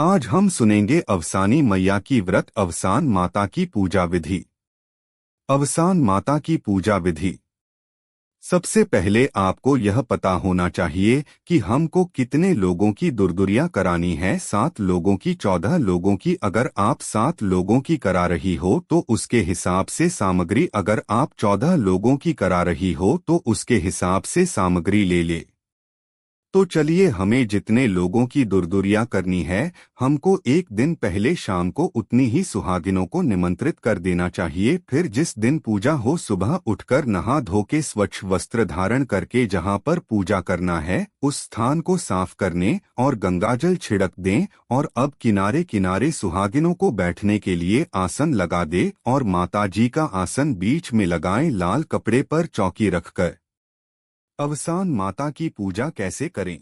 आज हम सुनेंगे अवसानी मैया की व्रत अवसान माता की पूजा विधि। अवसान माता की पूजा विधि। सबसे पहले आपको यह पता होना चाहिए कि हमको कितने लोगों की दुर्दुरियां करानी है। 7 लोगों की, 14 लोगों की। अगर आप 7 लोगों की करा रही हो तो उसके हिसाब से सामग्री, अगर आप 14 लोगों की करा रही हो तो उसके हिसाब से सामग्री ले ले। तो चलिए, हमें जितने लोगों की दुर्दुरियां करनी है, हमको एक दिन पहले शाम को उतनी ही सुहागिनों को निमंत्रित कर देना चाहिए। फिर जिस दिन पूजा हो, सुबह उठकर नहा धो के स्वच्छ वस्त्र धारण करके जहां पर पूजा करना है उस स्थान को साफ करने और गंगाजल छिड़क दें। और अब किनारे किनारे सुहागिनों को बैठने के लिए आसन लगा दे और माताजी का आसन बीच में लगाएं, लाल कपड़े पर चौकी रखकर। अवसान माता की पूजा कैसे करें?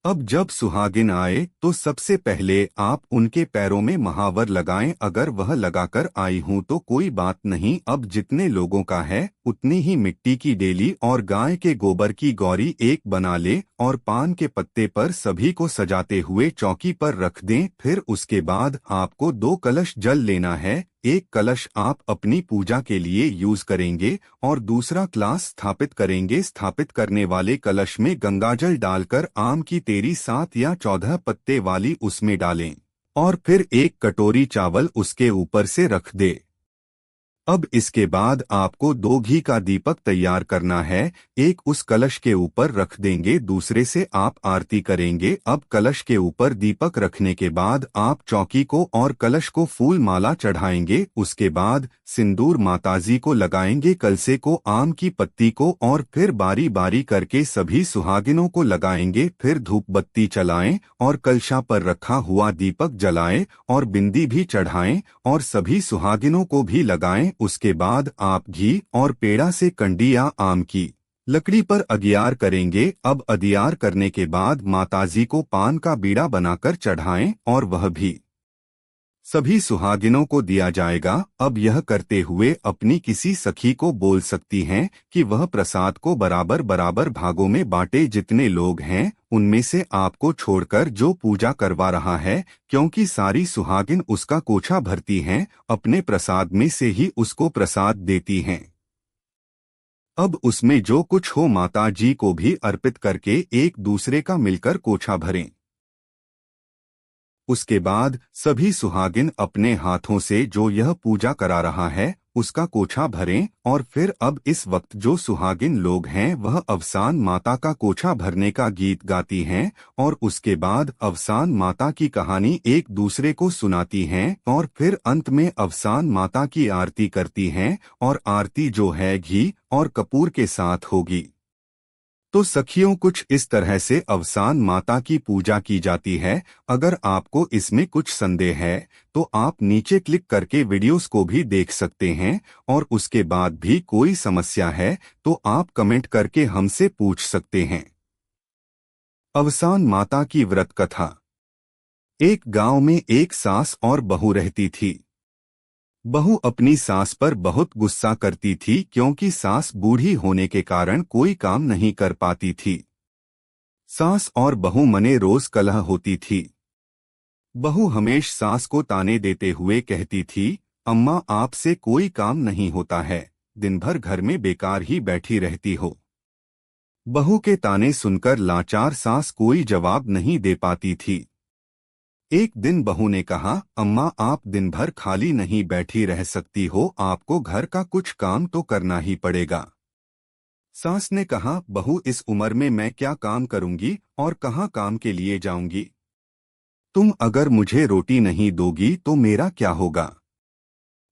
अब जब सुहागिन आए तो सबसे पहले आप उनके पैरों में महावर लगाएं। अगर वह लगाकर आई हूं तो कोई बात नहीं। अब जितने लोगों का है उतनी ही मिट्टी की डेली और गाय के गोबर की गौरी एक बना ले और पान के पत्ते पर सभी को सजाते हुए चौकी पर रख दें। फिर उसके बाद आपको 2 कलश जल लेना है। एक कलश आप अपनी पूजा के लिए यूज करेंगे और दूसरा क्लास स्थापित करेंगे। स्थापित करने वाले कलश में गंगाजल डालकर आम की तेरी 7 या 14 पत्ते वाली उसमें डालें और फिर एक कटोरी चावल उसके ऊपर से रख दे। अब इसके बाद आपको 2 घी का दीपक तैयार करना है। एक उस कलश के ऊपर रख देंगे, दूसरे से आप आरती करेंगे। अब कलश के ऊपर दीपक रखने के बाद आप चौकी को और कलश को फूल माला चढ़ाएंगे। उसके बाद सिंदूर माताजी को लगाएंगे, कलसे को, आम की पत्ती को, और फिर बारी बारी करके सभी सुहागिनों को लगाएंगे। फिर धूप बत्ती चलाएं और कलशा पर रखा हुआ दीपक जलाएं और बिंदी भी चढ़ाएं और सभी सुहागिनों को भी लगाएं। उसके बाद आप घी और पेड़ा से कंडी या आम की लकड़ी पर अगियार करेंगे। अब अगियार करने के बाद माताजी को पान का बीड़ा बनाकर चढ़ाएं और वह भी सभी सुहागिनों को दिया जाएगा। अब यह करते हुए अपनी किसी सखी को बोल सकती हैं कि वह प्रसाद को बराबर बराबर भागों में बांटे। जितने लोग हैं उनमें से आपको छोड़कर जो पूजा करवा रहा है, क्योंकि सारी सुहागिन उसका कोछा भरती हैं, अपने प्रसाद में से ही उसको प्रसाद देती हैं। अब उसमें जो कुछ हो माता जी को भी अर्पित करके एक दूसरे का मिलकर कोछा भरें। उसके बाद सभी सुहागिन अपने हाथों से जो यह पूजा करा रहा है उसका कोछा भरें। और फिर अब इस वक्त जो सुहागिन लोग हैं वह अवसान माता का कोछा भरने का गीत गाती हैं और उसके बाद अवसान माता की कहानी एक दूसरे को सुनाती हैं और फिर अंत में अवसान माता की आरती करती हैं। और आरती जो है घी और कपूर के साथ होगी। तो सखियों, कुछ इस तरह से अवसान माता की पूजा की जाती है। अगर आपको इसमें कुछ संदेह है तो आप नीचे क्लिक करके वीडियोस को भी देख सकते हैं और उसके बाद भी कोई समस्या है तो आप कमेंट करके हमसे पूछ सकते हैं। अवसान माता की व्रत कथा। एक गांव में एक सास और बहू रहती थी। बहू अपनी सास पर बहुत गुस्सा करती थी क्योंकि सास बूढ़ी होने के कारण कोई काम नहीं कर पाती थी। सास और बहू मने रोज कलह होती थी। बहू हमेश सास को ताने देते हुए कहती थी, अम्मा आपसे कोई काम नहीं होता है, दिन भर घर में बेकार ही बैठी रहती हो। बहू के ताने सुनकर लाचार सास कोई जवाब नहीं दे पाती थी। एक दिन बहू ने कहा, अम्मा आप दिन भर खाली नहीं बैठी रह सकती हो, आपको घर का कुछ काम तो करना ही पड़ेगा। सास ने कहा, बहू इस उम्र में मैं क्या काम करूंगी और कहाँ काम के लिए जाऊंगी? तुम अगर मुझे रोटी नहीं दोगी तो मेरा क्या होगा?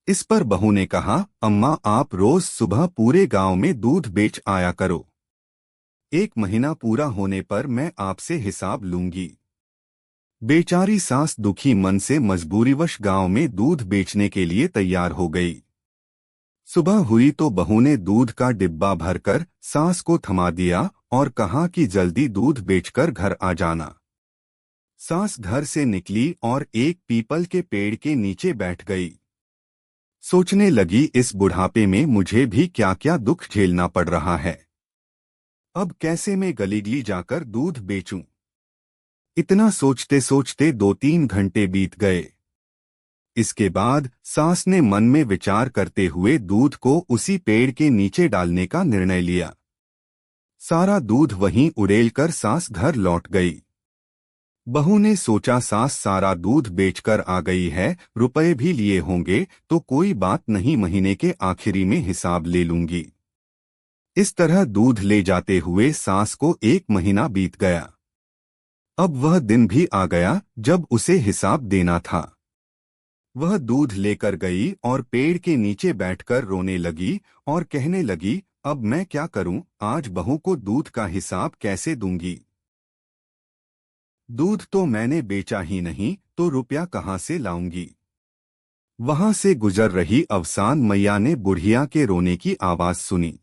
इस पर बहू ने कहा, अम्मा आप रोज सुबह पूरे गांव में दूध बेच आया करो। 1 महीना पूरा होने पर मैं आपसे हिसाब लूंगी। बेचारी सास दुखी मन से मजबूरीवश गांव में दूध बेचने के लिए तैयार हो गई। सुबह हुई तो बहू ने दूध का डिब्बा भरकर सास को थमा दिया और कहा कि जल्दी दूध बेचकर घर आ जाना। सास घर से निकली और एक पीपल के पेड़ के नीचे बैठ गई। सोचने लगी, इस बुढ़ापे में मुझे भी क्या क्या दुख झेलना पड़ रहा है। अब कैसे मैं गली गली जाकर दूध बेचूं? इतना सोचते सोचते 2-3 घंटे बीत गए। इसके बाद सास ने मन में विचार करते हुए दूध को उसी पेड़ के नीचे डालने का निर्णय लिया। सारा दूध वहीं उड़ेलकर सास घर लौट गई। बहू ने सोचा सास सारा दूध बेचकर आ गई है, रुपए भी लिए होंगे तो कोई बात नहीं, महीने के आखिरी में हिसाब ले लूंगी। इस तरह दूध ले जाते हुए सास को 1 महीना बीत गया। अब वह दिन भी आ गया जब उसे हिसाब देना था। वह दूध लेकर गई और पेड़ के नीचे बैठकर रोने लगी और कहने लगी, अब मैं क्या करूं, आज बहू को दूध का हिसाब कैसे दूंगी। दूध तो मैंने बेचा ही नहीं तो रुपया कहां से लाऊंगी। वहां से गुजर रही अवसान मैया ने बुढ़िया के रोने की आवाज सुनी।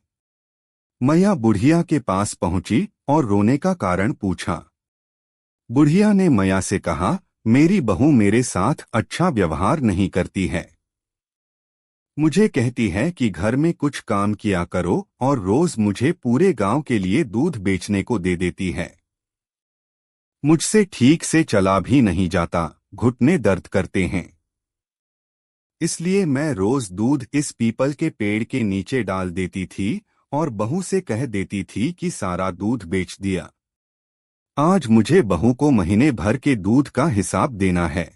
मैया बुढ़िया के पास पहुंची और रोने का कारण पूछा। बुढ़िया ने मैया से कहा, मेरी बहू मेरे साथ अच्छा व्यवहार नहीं करती है। मुझे कहती है कि घर में कुछ काम किया करो और रोज मुझे पूरे गांव के लिए दूध बेचने को दे देती है। मुझसे ठीक से चला भी नहीं जाता, घुटने दर्द करते हैं। इसलिए मैं रोज दूध इस पीपल के पेड़ के नीचे डाल देती थी और बहू से कह देती थी कि सारा दूध बेच दिया। आज मुझे बहू को महीने भर के दूध का हिसाब देना है।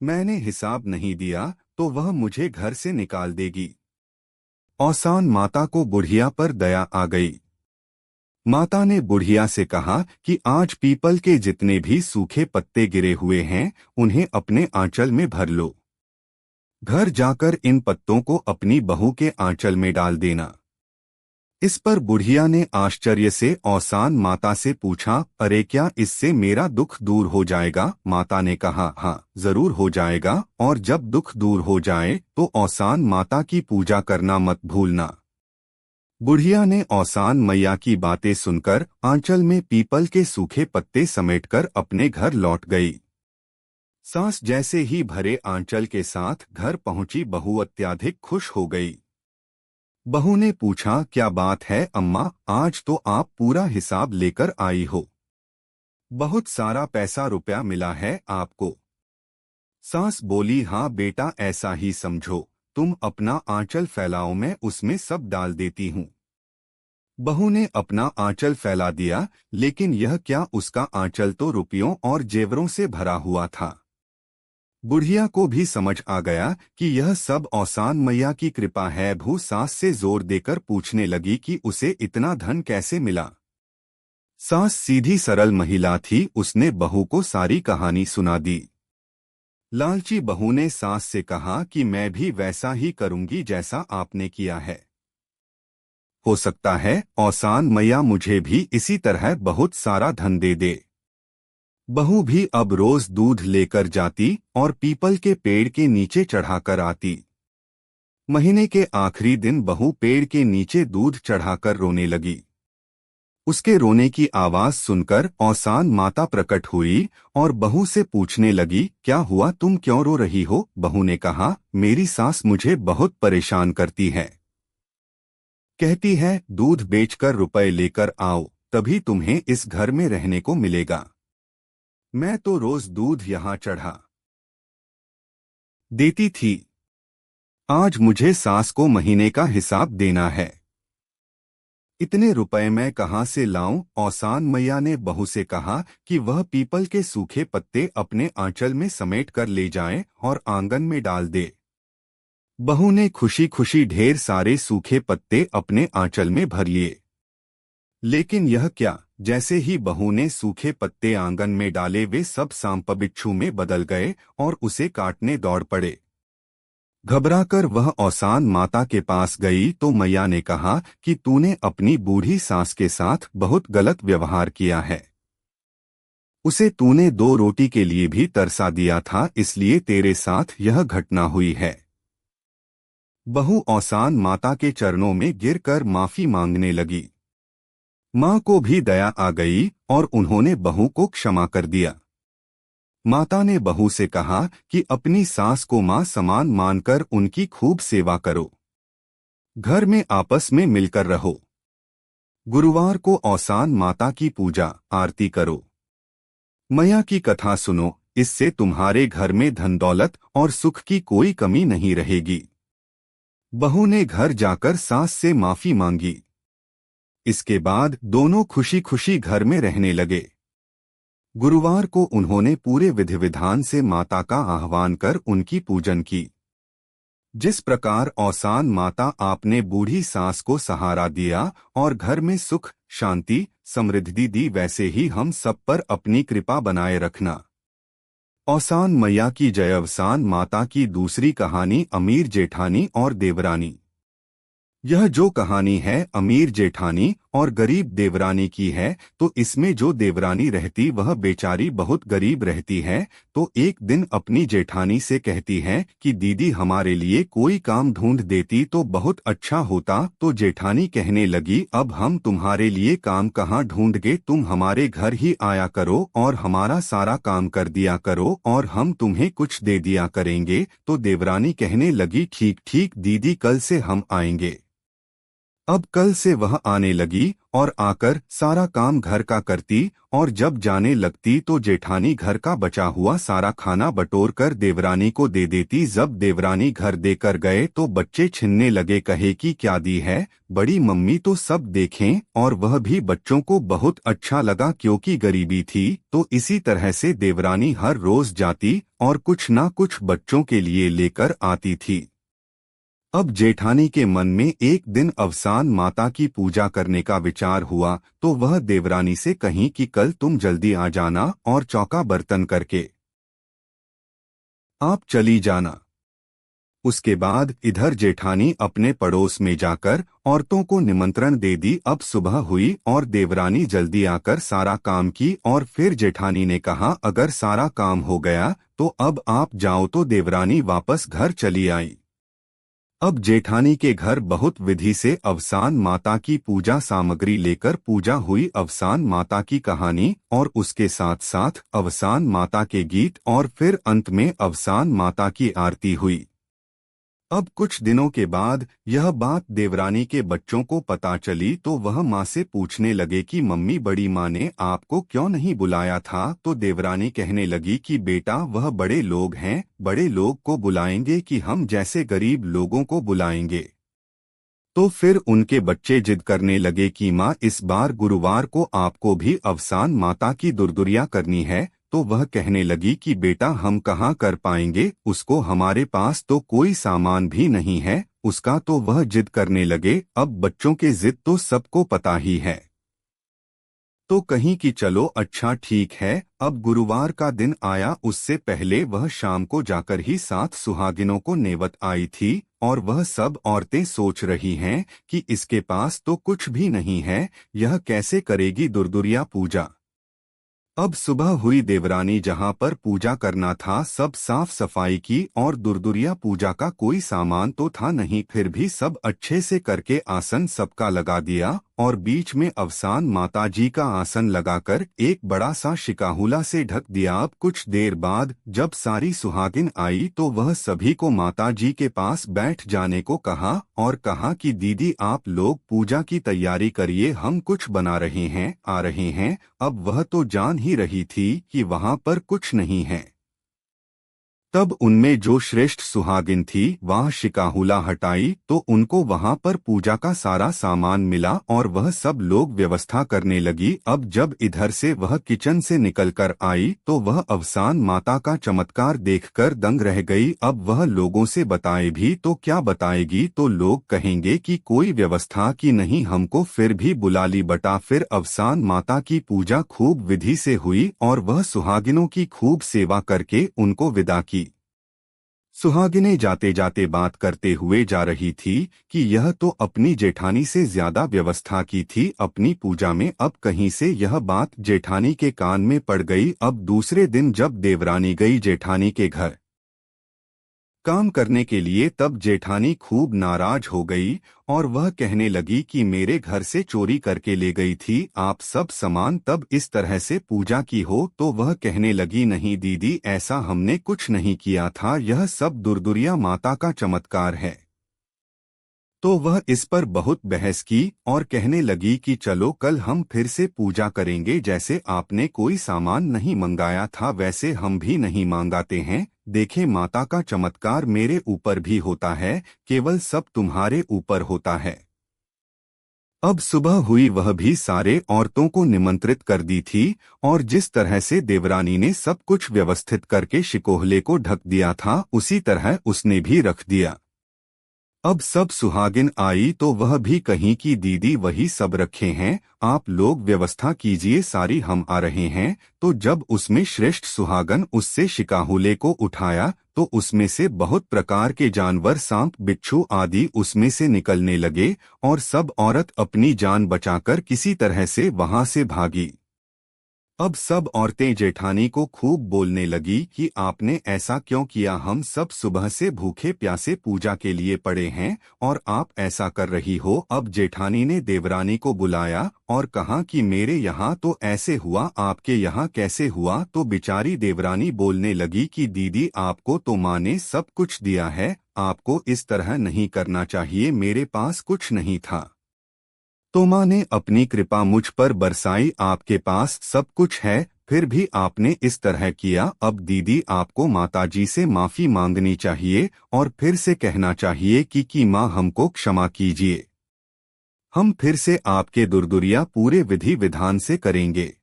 मैंने हिसाब नहीं दिया तो वह मुझे घर से निकाल देगी। औसान माता को बुढ़िया पर दया आ गई। माता ने बुढ़िया से कहा कि आज पीपल के जितने भी सूखे पत्ते गिरे हुए हैं उन्हें अपने आंचल में भर लो। घर जाकर इन पत्तों को अपनी बहू के आंचल में डाल देना। इस पर बुढ़िया ने आश्चर्य से औसान माता से पूछा, अरे क्या इससे मेरा दुख दूर हो जाएगा। माता ने कहा, हाँ जरूर हो जाएगा, और जब दुख दूर हो जाए तो औसान माता की पूजा करना मत भूलना। बुढ़िया ने औसान मैया की बातें सुनकर आंचल में पीपल के सूखे पत्ते समेटकर अपने घर लौट गई। सास जैसे ही भरे आंचल के साथ घर पहुंची बहू अत्यधिक खुश हो गई। बहू ने पूछा, क्या बात है अम्मा, आज तो आप पूरा हिसाब लेकर आई हो। बहुत सारा पैसा रुपया मिला है आपको। सास बोली, हाँ बेटा ऐसा ही समझो, तुम अपना आंचल फैलाओ मैं उसमें सब डाल देती हूँ। बहू ने अपना आंचल फैला दिया, लेकिन यह क्या, उसका आंचल तो रुपयों और जेवरों से भरा हुआ था। बुढ़िया को भी समझ आ गया कि यह सब औसान मैया की कृपा है। भू सास से जोर देकर पूछने लगी कि उसे इतना धन कैसे मिला। सास सीधी सरल महिला थी, उसने बहू को सारी कहानी सुना दी। लालची बहू ने सास से कहा कि मैं भी वैसा ही करूंगी जैसा आपने किया है। हो सकता है औसान मैया मुझे भी इसी तरह बहुत सारा धन दे दे। बहू भी अब रोज दूध लेकर जाती और पीपल के पेड़ के नीचे चढ़ाकर आती। महीने के आखिरी दिन बहू पेड़ के नीचे दूध चढ़ाकर रोने लगी। उसके रोने की आवाज सुनकर औसान माता प्रकट हुई और बहू से पूछने लगी, क्या हुआ, तुम क्यों रो रही हो। बहू ने कहा, मेरी सास मुझे बहुत परेशान करती है। कहती है दूध बेचकर रुपए लेकर आओ, तभी तुम्हें इस घर में रहने को मिलेगा। मैं तो रोज दूध यहाँ चढ़ा देती थी, आज मुझे सास को महीने का हिसाब देना है। इतने रुपए मैं कहाँ से लाऊं। औसान मैया ने बहू से कहा कि वह पीपल के सूखे पत्ते अपने आंचल में समेट कर ले जाए और आंगन में डाल दे। बहू ने खुशी खुशी ढेर सारे सूखे पत्ते अपने आंचल में भर लिए। लेकिन यह क्या, जैसे ही बहू ने सूखे पत्ते आंगन में डाले वे सब सांप बिच्छू में बदल गए और उसे काटने दौड़ पड़े। घबराकर वह औसान माता के पास गई तो मैया ने कहा कि तूने अपनी बूढ़ी सास के साथ बहुत गलत व्यवहार किया है। उसे तूने 2 रोटी के लिए भी तरसा दिया था, इसलिए तेरे साथ यह घटना हुई है। बहू औसान माता के चरणों में गिरकर माफी मांगने लगी। माँ को भी दया आ गई और उन्होंने बहू को क्षमा कर दिया। माता ने बहू से कहा कि अपनी सास को माँ समान मानकर उनकी खूब सेवा करो। घर में आपस में मिलकर रहो। गुरुवार को औसान माता की पूजा आरती करो। मैया की कथा सुनो, इससे तुम्हारे घर में धन दौलत और सुख की कोई कमी नहीं रहेगी। बहू ने घर जाकर सास से माफी मांगी। इसके बाद दोनों खुशी खुशी घर में रहने लगे। गुरुवार को उन्होंने पूरे विधि विधान से माता का आह्वान कर उनकी पूजन की। जिस प्रकार औसान माता आपने बूढ़ी सास को सहारा दिया और घर में सुख शांति समृद्धि दी, वैसे ही हम सब पर अपनी कृपा बनाए रखना। औसान मैया की जय। अवसान माता की दूसरी कहानी अमीर जेठानी और देवरानी। यह जो कहानी है अमीर जेठानी और गरीब देवरानी की है, तो इसमें जो देवरानी रहती वह बेचारी बहुत गरीब रहती है। तो एक दिन अपनी जेठानी से कहती है कि दीदी हमारे लिए कोई काम ढूंढ देती तो बहुत अच्छा होता। तो जेठानी कहने लगी, अब हम तुम्हारे लिए काम कहाँ ढूंढगे, तुम हमारे घर ही आया करो और हमारा सारा काम कर दिया करो और हम तुम्हें कुछ दे दिया करेंगे। तो देवरानी कहने लगी, ठीक ठीक दीदी, कल से हम आएंगे। अब कल से वह आने लगी और आकर सारा काम घर का करती और जब जाने लगती तो जेठानी घर का बचा हुआ सारा खाना बटोर कर देवरानी को दे देती। जब देवरानी घर देकर गए तो बच्चे छिनने लगे, कहे कि क्या दी है बड़ी मम्मी, तो सब देखें और वह भी बच्चों को बहुत अच्छा लगा क्योंकि गरीबी थी। तो इसी तरह से देवरानी हर रोज जाती और कुछ ना कुछ बच्चों के लिए लेकर आती थी। अब जेठानी के मन में एक दिन अवसान माता की पूजा करने का विचार हुआ, तो वह देवरानी से कहीं कि कल तुम जल्दी आ जाना और चौका बर्तन करके आप चली जाना। उसके बाद इधर जेठानी अपने पड़ोस में जाकर औरतों को निमंत्रण दे दी। अब सुबह हुई और देवरानी जल्दी आकर सारा काम की और फिर जेठानी ने कहा, अगर सारा काम हो गया तो अब आप जाओ। तो देवरानी वापस घर चली आई। अब जेठानी के घर बहुत विधि से अवसान माता की पूजा सामग्री लेकर पूजा हुई। अवसान माता की कहानी और उसके साथ साथ अवसान माता के गीत और फिर अंत में अवसान माता की आरती हुई। अब कुछ दिनों के बाद यह बात देवरानी के बच्चों को पता चली, तो वह माँ से पूछने लगे कि मम्मी, बड़ी माँ ने आपको क्यों नहीं बुलाया था। तो देवरानी कहने लगी कि बेटा वह बड़े लोग हैं, बड़े लोग को बुलाएंगे कि हम जैसे गरीब लोगों को बुलाएंगे। तो फिर उनके बच्चे जिद करने लगे कि माँ, इस बार गुरुवार को आपको भी अवसान माता की दुर्दुरिया करनी है। तो वह कहने लगी कि बेटा हम कहाँ कर पाएंगे, उसको हमारे पास तो कोई सामान भी नहीं है उसका। तो वह जिद करने लगे। अब बच्चों के जिद तो सबको पता ही है, तो कहीं कि चलो अच्छा ठीक है। अब गुरुवार का दिन आया, उससे पहले वह शाम को जाकर ही 7 सुहागिनों को नेवत आई थी और वह सब औरतें सोच रही हैं कि इसके पास तो कुछ भी नहीं है, यह कैसे करेगी दुर्दुरिया पूजा। अब सुबह हुई, देवरानी जहां पर पूजा करना था सब साफ सफाई की और दुर्दुरिया पूजा का कोई सामान तो था नहीं, फिर भी सब अच्छे से करके आसन सबका लगा दिया और बीच में अवसान माता जी का आसन लगाकर एक बड़ा सा शिकाहुला से ढक दिया। अब कुछ देर बाद जब सारी सुहागिन आई तो वह सभी को माता जी के पास बैठ जाने को कहा और कहा कि दीदी आप लोग पूजा की तैयारी करिए, हम कुछ बना रहे हैं, आ रहे हैं। अब वह तो जान ही रही थी कि वहां पर कुछ नहीं है। तब उनमें जो श्रेष्ठ सुहागिन थी वह शिकाहुला हटाई तो उनको वहां पर पूजा का सारा सामान मिला और वह सब लोग व्यवस्था करने लगी। अब जब इधर से वह किचन से निकलकर आई तो वह अवसान माता का चमत्कार देखकर दंग रह गई। अब वह लोगों से बताए भी तो क्या बताएगी, तो लोग कहेंगे कि कोई व्यवस्था की नहीं, हमको फिर भी बुला ली बटा। फिर अवसान माता की पूजा खूब विधि से हुई और वह सुहागिनों की खूब सेवा करके उनको विदा की। सुहागिनें जाते जाते बात करते हुए जा रही थी कि यह तो अपनी जेठानी से ज्यादा व्यवस्था की थी अपनी पूजा में। अब कहीं से यह बात जेठानी के कान में पड़ गई। अब दूसरे दिन जब देवरानी गई जेठानी के घर काम करने के लिए, तब जेठानी खूब नाराज हो गई और वह कहने लगी कि मेरे घर से चोरी करके ले गई थी आप सब सामान, तब इस तरह से पूजा की हो। तो वह कहने लगी, नहीं दीदी ऐसा हमने कुछ नहीं किया था, यह सब दुर्दुरिया माता का चमत्कार है। तो वह इस पर बहुत बहस की और कहने लगी कि चलो कल हम फिर से पूजा करेंगे, जैसे आपने कोई सामान नहीं मंगाया था वैसे हम भी नहीं मांगाते हैं। देखे माता का चमत्कार मेरे ऊपर भी होता है, केवल सब तुम्हारे ऊपर होता है। अब सुबह हुई, वह भी सारे औरतों को निमंत्रित कर दी थी और जिस तरह से देवरानी ने सब कुछ व्यवस्थित करके शिकोहले को ढक दिया था उसी तरह उसने भी रख दिया। अब सब सुहागिन आई तो वह भी कहीं की दीदी वही सब रखे हैं, आप लोग व्यवस्था कीजिए सारी हम आ रहे हैं। तो जब उसमें श्रेष्ठ सुहागन उससे शिकाहुले को उठाया तो उसमें से बहुत प्रकार के जानवर सांप बिच्छू आदि उसमें से निकलने लगे और सब औरत अपनी जान बचाकर किसी तरह से वहां से भागी। अब सब औरतें जेठानी को खूब बोलने लगी कि आपने ऐसा क्यों किया, हम सब सुबह से भूखे प्यासे पूजा के लिए पड़े हैं और आप ऐसा कर रही हो। अब जेठानी ने देवरानी को बुलाया और कहा कि मेरे यहाँ तो ऐसे हुआ, आपके यहाँ कैसे हुआ। तो बेचारी देवरानी बोलने लगी कि दीदी आपको तो माँ ने सब कुछ दिया है, आपको इस तरह नहीं करना चाहिए, मेरे पास कुछ नहीं था तो माँ ने अपनी कृपा मुझ पर बरसाई, आपके पास सब कुछ है फिर भी आपने इस तरह किया। अब दीदी आपको माताजी से माफी मांगनी चाहिए और फिर से कहना चाहिए कि माँ हमको क्षमा कीजिए, हम फिर से आपके दुर्दुरिया पूरे विधि विधान से करेंगे।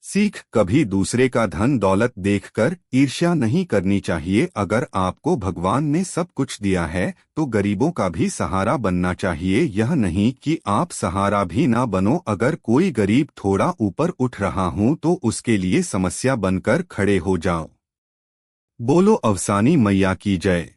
सीख, कभी दूसरे का धन दौलत देखकर ईर्ष्या नहीं करनी चाहिए। अगर आपको भगवान ने सब कुछ दिया है तो गरीबों का भी सहारा बनना चाहिए, यह नहीं कि आप सहारा भी ना बनो। अगर कोई गरीब थोड़ा ऊपर उठ रहा हूं तो उसके लिए समस्या बनकर खड़े हो जाओ। बोलो अवसानी मैया की जय।